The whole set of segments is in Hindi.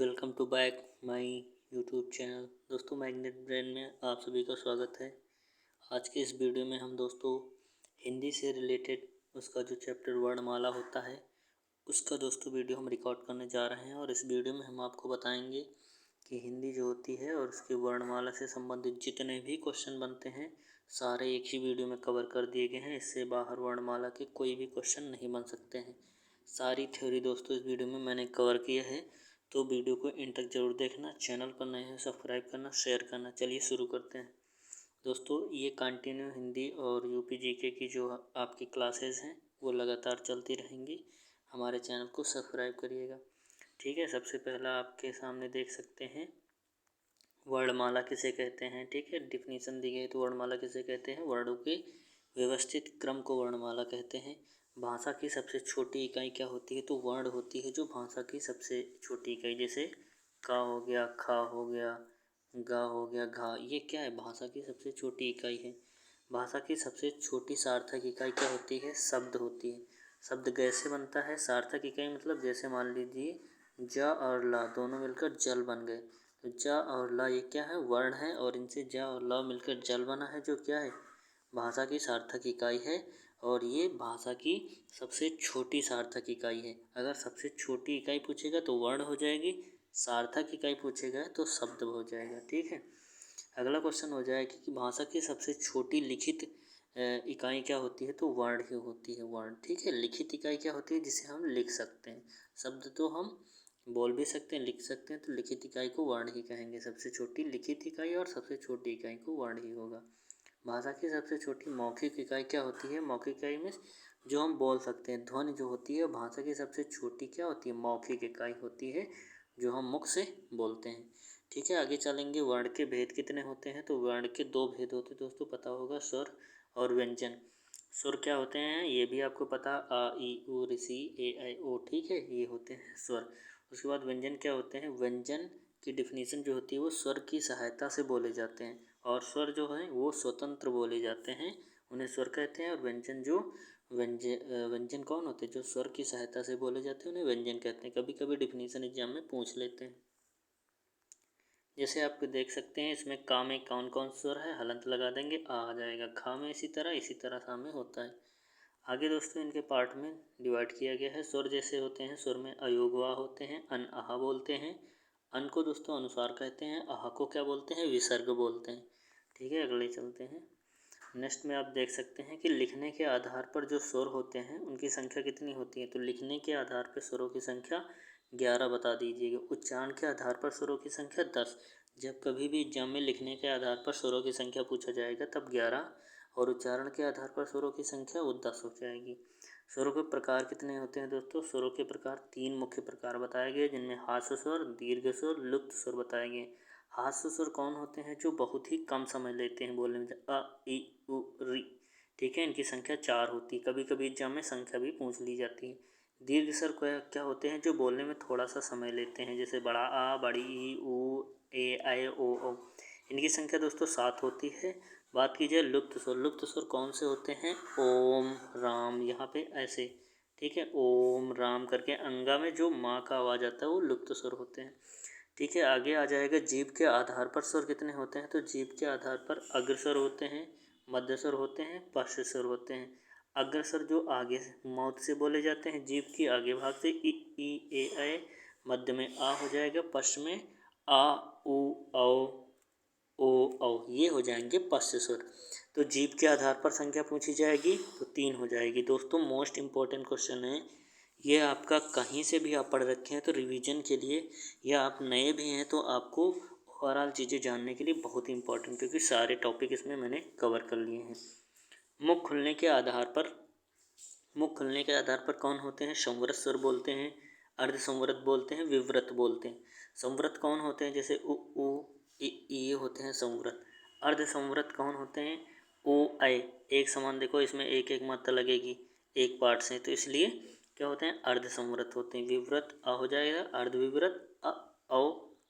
Welcome to back my YouTube channel. दोस्तों, मैग्नेट ब्रेन में आप सभी का स्वागत है। आज के इस वीडियो में हम दोस्तों हिंदी से रिलेटेड उसका जो चैप्टर वर्णमाला होता है उसका दोस्तों वीडियो हम रिकॉर्ड करने जा रहे हैं। और इस वीडियो में हम आपको बताएंगे कि हिंदी जो होती है और उसकी वर्णमाला से संबंधित जितने भी क्वेश्चन बनते हैं सारे एक ही वीडियो में कवर कर दिए गए हैं। इससे बाहर वर्णमाला के कोई भी क्वेश्चन नहीं बन सकते हैं। सारी थ्योरी दोस्तों इस वीडियो में मैंने कवर किया है, तो वीडियो को एंड तक जरूर देखना। चैनल पर नए हैं सब्सक्राइब करना, शेयर करना। चलिए शुरू करते हैं। दोस्तों, ये कंटिन्यू हिंदी और यूपी जीके की जो आपकी क्लासेस हैं वो लगातार चलती रहेंगी। हमारे चैनल को सब्सक्राइब करिएगा, ठीक है। सबसे पहला आपके सामने देख सकते हैं वर्णमाला किसे कहते हैं, ठीक है। डिफिनीशन दी गई तो वर्णमाला किसे कहते हैं, वर्णों के व्यवस्थित क्रम को वर्णमाला कहते हैं। भाषा की सबसे छोटी इकाई क्या होती है, तो वर्ण होती है जो भाषा की सबसे छोटी इकाई। जैसे का हो गया, खा हो गया, गा हो गया, घा, ये क्या है, भाषा की सबसे छोटी इकाई है। भाषा की सबसे छोटी सार्थक इकाई क्या होती है, शब्द होती है। शब्द कैसे बनता है, सार्थक इकाई मतलब जैसे मान लीजिए ज और ला दोनों मिलकर जल बन गए, तो ज और ला ये क्या है, वर्ण है, और इनसे ज और ला मिलकर जल बना है, जो क्या है, भाषा की सार्थक इकाई है। और ये भाषा की सबसे छोटी सार्थक इकाई है। अगर सबसे छोटी इकाई पूछेगा तो वर्ण हो जाएगी, सार्थक इकाई पूछेगा तो शब्द हो जाएगा, ठीक है। अगला क्वेश्चन हो जाएगा कि भाषा की सबसे छोटी लिखित इकाई क्या होती है, तो वर्ण ही होती है, वर्ण, ठीक है। लिखित इकाई क्या होती है, जिसे हम लिख सकते हैं। शब्द तो हम बोल भी सकते हैं, लिख सकते हैं, तो लिखित इकाई को वर्ण ही कहेंगे। सबसे छोटी लिखित इकाई और सबसे छोटी इकाई को वर्ण ही होगा। भाषा की सबसे छोटी मौखिक इकाई क्या होती है, मौखिक इकाई में जो हम बोल सकते हैं, ध्वनि जो होती है भाषा की सबसे छोटी क्या होती है, मौखिक इकाई होती है, जो हम मुख से बोलते हैं, ठीक है। आगे चलेंगे। वर्ण के भेद कितने होते हैं, तो वर्ण के दो भेद होते हैं दोस्तों, पता होगा, स्वर और व्यंजन। स्वर क्या होते हैं ये भी आपको पता, आ ई उ ऋषि ए ऐ ओ, ठीक है, ये होते हैं स्वर। उसके बाद व्यंजन क्या होते हैं, व्यंजन की डिफिनीशन जो होती है वो स्वर की सहायता से बोले जाते हैं, और स्वर जो है वो स्वतंत्र बोले जाते हैं, उन्हें स्वर कहते हैं। और व्यंजन जो व्यंजन कौन होते हैं, जो स्वर की सहायता से बोले जाते हैं, उन्हें व्यंजन कहते हैं। कभी कभी डिफिनीशन एग्जाम में पूछ लेते हैं। जैसे आप देख सकते हैं इसमें का में कौन कौन स्वर है, हलंत लगा देंगे, आ जाएगा। खा में इसी तरह सा में होता है। आगे दोस्तों इनके पार्ट में डिवाइड किया गया है। स्वर जैसे होते हैं, स्वर में अयोगवा होते हैं, अन आहा बोलते हैं। अन को दोस्तों अनुस्वार कहते हैं, आहा को क्या बोलते हैं, विसर्ग बोलते हैं, ठीक है। अगले चलते हैं। नेक्स्ट में आप देख सकते हैं कि लिखने के आधार पर जो स्वर होते हैं उनकी संख्या कितनी होती है, तो लिखने के आधार पर स्वरों की संख्या 11 बता दीजिएगा। उच्चारण के आधार पर स्वरों की संख्या 10। जब कभी भी एग्जाम में लिखने के आधार पर स्वरों की संख्या पूछा जाएगा तब 11, और उच्चारण के आधार पर स्वरों की संख्या वो 10 हो जाएगी। स्वरों के प्रकार कितने होते हैं दोस्तों, स्वरों के प्रकार 3 मुख्य प्रकार बताए गए, जिनमें हास्य स्वर, दीर्घ स्वर, लुप्त स्वर बताए गए। हास्य स्वर कौन होते हैं, जो बहुत ही कम समय लेते हैं बोलने में, अ ई उ री, ठीक है, इनकी संख्या 4 होती है। कभी कभी एग्जाम में संख्या भी पूछ ली जाती है। दीर्घ स्वर क्या होते हैं, जो बोलने में थोड़ा सा समय लेते हैं, जैसे बड़ा आ, बड़ी ई, उ, ए ऐ ओ औ। इनकी संख्या दोस्तों 7 होती है। बात की जाए लुप्त स्वर, लुप्त स्वर कौन से होते हैं, ओम, राम, यहाँ पे ऐसे, ठीक है, ओम राम करके अंगा में जो माँ का आवाज़ आता है वो लुप्त स्वर होते हैं, ठीक है। आगे आ जाएगा जीभ के आधार पर स्वर कितने होते हैं, तो जीभ के आधार पर अग्रस्वर होते हैं, मध्य स्वर होते हैं, पश्च स्वर होते हैं। अग्रस्वर जो आगे माउथ से बोले जाते हैं, जीभ की आगे भाग से, ई ए ऐ, मध्य में आ हो जाएगा, पश्च में आ उ औ ओ औ, ये हो जाएंगे पश्च स्वर। तो जीभ के आधार पर संख्या पूछी जाएगी तो 3 हो जाएगी। दोस्तों मोस्ट इम्पोर्टेंट क्वेश्चन है ये, आपका कहीं से भी आप पढ़ रखे हैं तो रिवीजन के लिए, या आप नए भी हैं तो आपको ओवरऑल चीज़ें जानने के लिए बहुत इंपॉर्टेंट, क्योंकि सारे टॉपिक इसमें मैंने कवर कर लिए हैं। मुख खुलने के आधार पर कौन होते हैं, संवृत स्वर बोलते हैं, अर्ध संवृत बोलते हैं, विवृत बोलते हैं। संवृत कौन होते हैं, जैसे उ ये होते हैं संवृत। अर्ध संवृत कौन होते हैं, ओ ऐ, एक समान, देखो इसमें एक एक मात्रा लगेगी एक पार्ट से, तो इसलिए क्या होते हैं, अर्ध संवृत होते हैं। विवृत आ हो जाएगा, अर्ध विवृत अ औ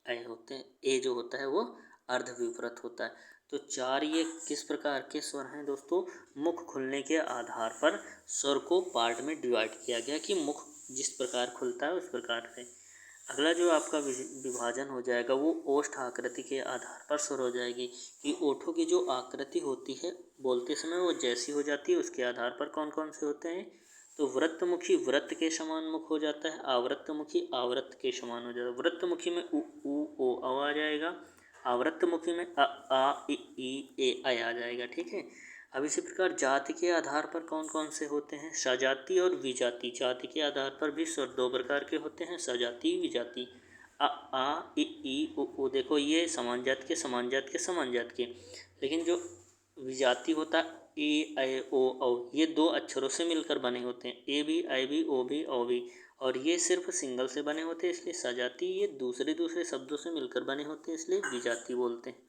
ऐ होते हैं। ए जो होता है वो अर्ध विवृत होता है। तो 4 ये किस प्रकार के स्वर हैं दोस्तों, मुख खुलने के आधार पर स्वर को पार्ट में डिवाइड किया गया कि मुख जिस प्रकार खुलता है उस प्रकार से। अगला जो आपका विभाजन हो जाएगा वो ओष्ठ आकृति के आधार पर स्वर हो जाएगी कि ओठों की जो आकृति होती है बोलते समय वो जैसी हो जाती है उसके आधार पर कौन कौन से होते हैं। तो वृत्तमुखी वृत्त के समान मुख हो जाता है, आवृत्तमुखी आवृत्त के समान हो जाता है। वृत्तमुखी में उ ऊ ओ अ आ जाएगा, आवृत्तमुखी में अ आ इ ई ए ऐ आ जाएगा। ठीक है। अब इसी प्रकार जाति के आधार पर कौन कौन से होते हैं, सजाति और विजाति। जाति के आधार पर भी स्वर दो प्रकार के होते हैं, सजाति विजाति। अ आ इ ई उ देखो ये समान जात के समान जात के समान जात के, लेकिन जो विजाति होता है ए ऐ ओ औ ये दो अक्षरों से मिलकर बने होते हैं, ए भी ऐ भी ओ भी औ भी, और ये सिर्फ सिंगल से बने होते हैं इसलिए सजाति। ये दूसरे दूसरे शब्दों से मिलकर बने होते हैं इसलिए विजाति बोलते हैं।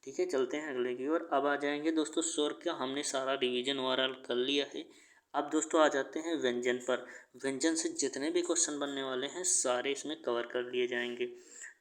ठीक है, चलते हैं अगले की ओर। अब आ जाएंगे दोस्तों स्वर का हमने सारा रिवीजन ओवरऑल कर लिया है। अब दोस्तों आ जाते हैं व्यंजन पर। व्यंजन से जितने भी क्वेश्चन बनने वाले हैं सारे इसमें कवर कर लिए जाएंगे।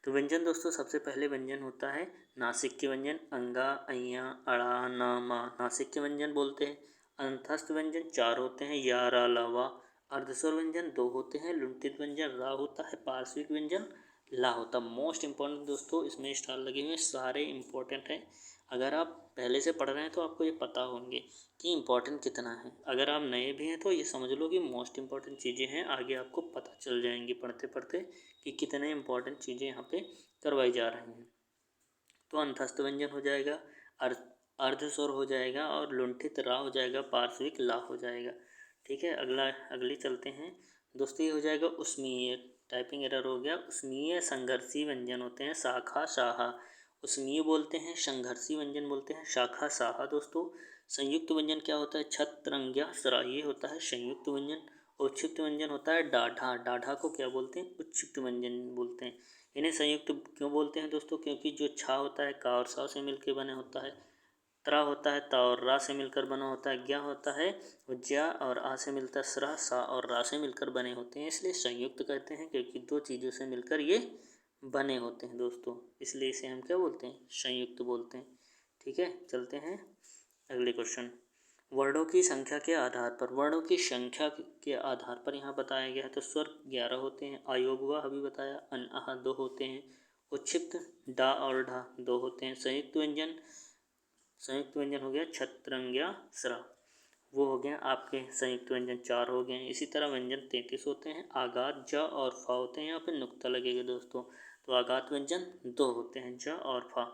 तो व्यंजन दोस्तों सबसे पहले व्यंजन होता है नासिक के व्यंजन, अंगा अइया अड़ा ना मा नासिक के व्यंजन बोलते हैं। अंतस्थ व्यंजन 4 होते हैं, या रा ला वा। अर्धस्वर व्यंजन 2 होते हैं, लुंठित व्यंजन रा होता है, पार्श्विक व्यंजन ला होता। मोस्ट इंपॉर्टेंट दोस्तों इसमें स्टार लगे हुए सारे इंपॉर्टेंट हैं। अगर आप पहले से पढ़ रहे हैं तो आपको ये पता होंगे कि इम्पोर्टेंट कितना है। अगर आप नए भी हैं तो ये समझ लो कि मोस्ट इम्पॉर्टेंट चीज़ें हैं, आगे आपको पता चल जाएंगी पढ़ते पढ़ते कि कितने इम्पॉर्टेंट चीज़ें यहाँ पे करवाई जा रही हैं। तो अंतस्थ व्यंजन हो जाएगा, अर्धस्वर हो जाएगा, और लुंठित रा हो जाएगा, पार्श्विक ला हो जाएगा। ठीक है, अगली चलते हैं दोस्तों। ये हो जाएगा उस्मीय, टाइपिंग एरर हो गया। उस्मीय संघर्षी व्यंजन होते हैं, शाखा शाहा। उस्मीय बोलते हैं, संघर्षी व्यंजन बोलते हैं, शाखा शाहा। दोस्तों संयुक्त व्यंजन क्या होता है, छत्रंग्या सरा, ये होता है संयुक्त व्यंजन। उच्छिष्ट व्यंजन होता है डाढ़ा, डाढ़ा को क्या बोलते हैं, उच्छिष्ट व्यंजन बोलते हैं। इन्हें संयुक्त क्यों बोलते हैं दोस्तों, क्योंकि जो छा होता है का और सा से मिलकर बने होता है, त्रा होता है ता और रा से मिलकर बना होता है, ज्ञा होता है ज्या और आ से मिलता है, स्रा सा और रा से मिलकर बने होते हैं, इसलिए संयुक्त कहते हैं क्योंकि दो चीज़ों से मिलकर ये बने होते हैं दोस्तों, इसलिए इसे हम क्या बोलते हैं, संयुक्त बोलते हैं। ठीक है, चलते हैं अगले क्वेश्चन। वर्णों की संख्या के आधार पर, वर्णों की संख्या के आधार पर यहाँ बताया गया है। तो स्वर 11 होते हैं, अयोगवा अभी बताया, अन आह 2 होते हैं, उच्छिष्ट डा और ढा 2 होते हैं, संयुक्त व्यंजन हो गया छत्रंग्या स्रा, वो हो गए आपके संयुक्त व्यंजन 4 हो गए। इसी तरह व्यंजन 33 होते हैं, आघात ज और फा होते हैं, यहाँ पे नुक्ता लगेगा दोस्तों। तो आघात व्यंजन 2 होते हैं, ज और फा।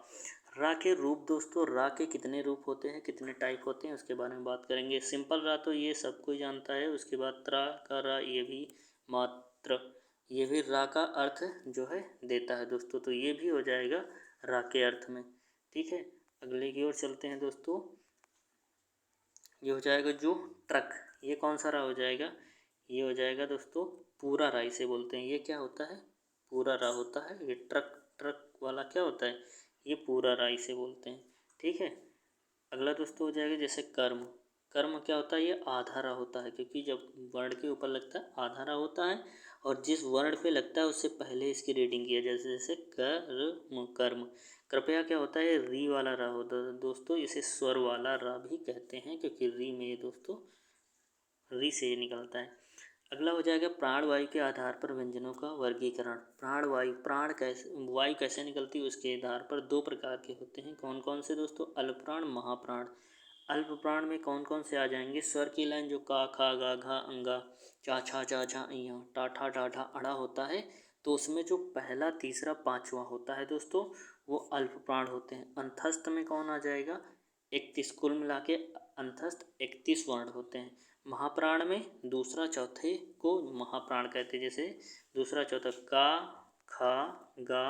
रा के रूप दोस्तों, रा के कितने रूप होते हैं, कितने टाइप होते हैं उसके बारे में बात करेंगे। सिंपल रा तो ये सब कोई जानता है, उसके बाद त्रा का रा, ये भी मात्र, ये भी रा का अर्थ जो है देता है दोस्तों, तो ये भी हो जाएगा रा के अर्थ में। ठीक है, अगले की ओर चलते हैं दोस्तों। ये हो जाएगा जो ट्रक, ये कौन सा रा हो जाएगा, ये हो जाएगा दोस्तों पूरा रा इसे बोलते हैं। ये क्या होता है, पूरा रा होता है। ये ट्रक, ट्रक वाला क्या होता है, ये पूरा रा इसे बोलते हैं। ठीक है, अगला दोस्तों हो जाएगा जैसे कर्म। कर्म क्या होता है, ये आधा रा होता है, क्योंकि जब वर्ण के ऊपर लगता है आधा रा होता है, और जिस वर्ण पे लगता है उससे पहले इसकी रीडिंग किया, जैसे जैसे कर्म कर्म। कृपया क्या होता है, री वाला रा होता है दोस्तों, इसे स्वर वाला रा भी कहते हैं क्योंकि री में दोस्तों री से निकलता है। अगला हो जाएगा प्राण वायु के आधार पर व्यंजनों का वर्गीकरण। प्राण वायु, प्राण कैसे, वायु कैसे निकलती है उसके आधार पर 2 प्रकार के होते हैं। कौन कौन से दोस्तों, अल्प प्राण महाप्राण। अल्प प्राण में कौन कौन से आ जाएंगे, स्वर की लाइन जो का खा गा घा अंगा चा छा जा झा अइया टा ठा डा ढा अड़ा होता है, तो उसमें जो पहला तीसरा पांचवा होता है दोस्तों वो अल्प प्राण होते हैं। अंतस्थ में कौन आ जाएगा, 31, कुल मिला के अंतस्थ 31 वर्ण होते हैं। महाप्राण में दूसरा चौथे को महाप्राण कहते हैं, जैसे दूसरा चौथा का खा गा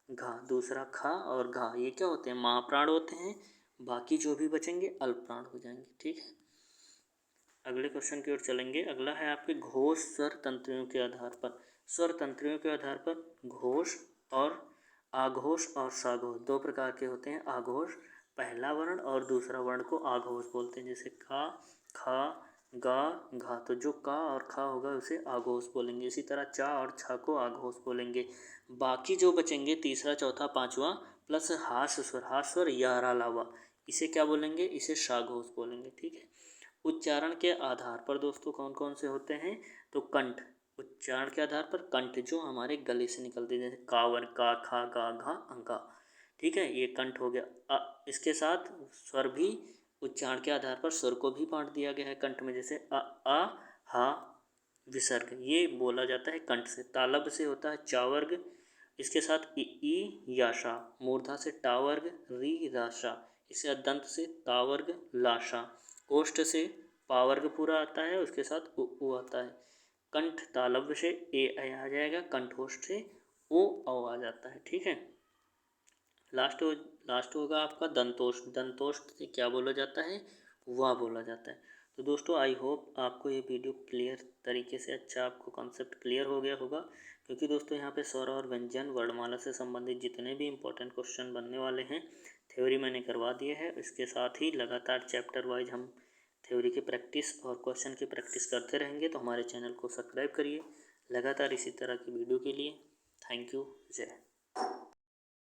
घा, दूसरा खा और घा, ये क्या होते हैं, महाप्राण होते हैं। बाकी जो भी बचेंगे अल्प प्राण हो जाएंगे। ठीक है, अगले क्वेश्चन की ओर चलेंगे। अगला है आपके घोष स्वर तंत्रियों के आधार पर। स्वर तंत्रियों के आधार पर घोष और आघोष और साघोष 2 प्रकार के होते हैं। आघोष पहला वर्ण और दूसरा वर्ण को आघोष बोलते हैं, जैसे का खा गा घा, तो जो का और खा होगा उसे आघोष बोलेंगे। इसी तरह चा और छा को आघोष बोलेंगे। बाकी जो बचेंगे तीसरा चौथा पांचवा प्लस हास्य स्वर या रा लावा, इसे क्या बोलेंगे, इसे साघोष बोलेंगे। ठीक है, उच्चारण के आधार पर दोस्तों कौन कौन से होते हैं, तो कंठ, उच्चारण के आधार पर कंठ जो हमारे गले से निकलते हैं, जैसे कावर, का, खा, गा, घा, अंका। ठीक है, ये कंठ हो गया। इसके साथ स्वर भी उच्चारण के आधार पर स्वर को भी बांट दिया गया है कंठ में, जैसे आ, हा, विसर्ग, ये बोला जाता है कंठ से। तालव्य से होता है चा वर्ग, इसके साथ ई याशा, मूर्धा से टा वर्ग, री राशा, इसके दंत से ता वर्ग, लाशा, ओष्ठ से पा वर्ग पूरा आता है, उसके साथ उ आता है। कंठ तालव्य से ए आ जाएगा, कंठोष्ठ से ओ आ जाता है। ठीक है, लास्ट होगा आपका दंतोष्ठ। दंतोष्ठ से क्या बोला जाता है, वाह बोला जाता है। तो दोस्तों आई होप आपको ये वीडियो क्लियर तरीके से, अच्छा आपको कॉन्सेप्ट क्लियर हो गया होगा, क्योंकि दोस्तों यहाँ पे स्वर और व्यंजन वर्णमाला से संबंधित जितने भी इंपॉर्टेंट क्वेश्चन बनने वाले हैं थ्योरी मैंने करवा दिए है। इसके साथ ही लगातार चैप्टर वाइज हम थ्योरी की प्रैक्टिस और क्वेश्चन की प्रैक्टिस करते रहेंगे। तो हमारे चैनल को सब्सक्राइब करिए लगातार इसी तरह की वीडियो के लिए। थैंक यू, जय।